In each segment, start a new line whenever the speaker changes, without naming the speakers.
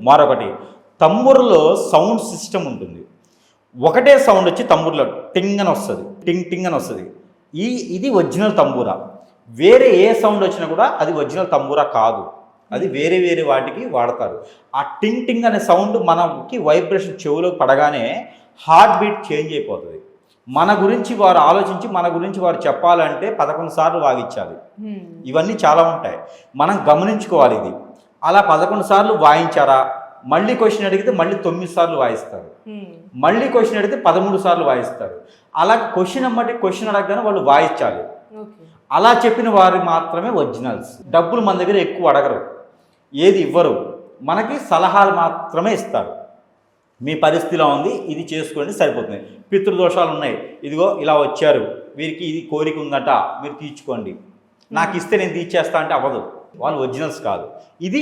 మరొకటి తంబూరులో sound system ఉంటుంది. ఒకటే సౌండ్ వచ్చి తంబూరులో టింగ్ అని వస్తుంది, టింగ్ టింగ్ అని వస్తుంది. ఇది ఒరిజినల్ తంబూరా. వేరే ఏ సౌండ్ వచ్చినా కూడా అది ఒరిజినల్ తంబూరా కాదు, అది వేరే వేరే వాటికి వాడతారు. ఆ టింగ్ టింగ్ అనే సౌండ్ మనకి వైబ్రేషన్ చెవులో పడగానే హార్ట్ బీట్ చేంజ్ అయిపోతుంది. మన గురించి వారు ఆలోచించి మన గురించి వారు చెప్పాలంటే 11 సార్లు వాగించాలి. ఇవన్నీ చాలా ఉంటాయి, మనం గమనించుకోవాలి. ఇది అలా 11 సార్లు వాయించారా, మళ్ళీ క్వశ్చన్ అడిగితే మళ్ళీ 9 సార్లు వాయిస్తారు, మళ్ళీ క్వశ్చన్ అడిగితే 13 సార్లు వాయిస్తారు. అలా క్వశ్చన్ అమ్మటి క్వశ్చన్ అడగగానే వాళ్ళు వాయించాలి. అలా చెప్పిన వారు మాత్రమే ఒరిజినల్స్. డబ్బులు మన దగ్గర ఎక్కువ అడగరు, ఏది ఇవ్వరు, మనకి సలహాలు మాత్రమే ఇస్తారు. మీ పరిస్థితిలో ఉంది, ఇది చేసుకోండి సరిపోతుంది. పితృదోషాలు ఉన్నాయి, ఇదిగో ఇలా వచ్చారు, వీరికి ఇది కోరిక ఉందట, మీరు తీర్చుకోండి, నాకు ఇస్తే నేను తీర్చేస్తా అంటే అవ్వదు. వాళ్ళు ఒరిజినల్స్ కాదు. ఇది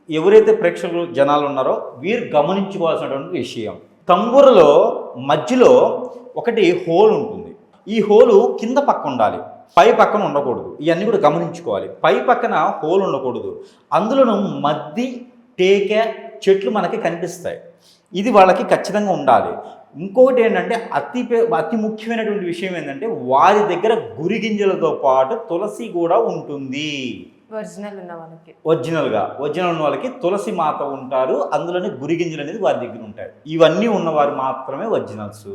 ఎవరైతే ప్రేక్షకులు జనాలు ఉన్నారో వీరు గమనించుకోవాల్సినటువంటి విషయం. తంబూరులో మధ్యలో ఒకటి హోల్ ఉంటుంది. ఈ హోలు కింద పక్క ఉండాలి, పై పక్కన ఉండకూడదు. ఇవన్నీ కూడా గమనించుకోవాలి. పై పక్కన హోల్ ఉండకూడదు. అందులోనూ మద్ది, టేక చెట్లు మనకి కనిపిస్తాయి. ఇది వాళ్ళకి ఖచ్చితంగా ఉండాలి. ఇంకొకటి ఏంటంటే అతి ముఖ్యమైనటువంటి విషయం ఏంటంటే వారి దగ్గర గురిగింజలతో పాటు తులసి కూడా ఉంటుంది. ఒరిజినల్ ఉన్న వాళ్ళకి తులసి మాత ఉంటారు, అందులోనే గురిగింజలు అనేది వారి దగ్గర ఉంటాయి. ఇవన్నీ ఉన్నవారు మాత్రమే ఒరిజినల్స్.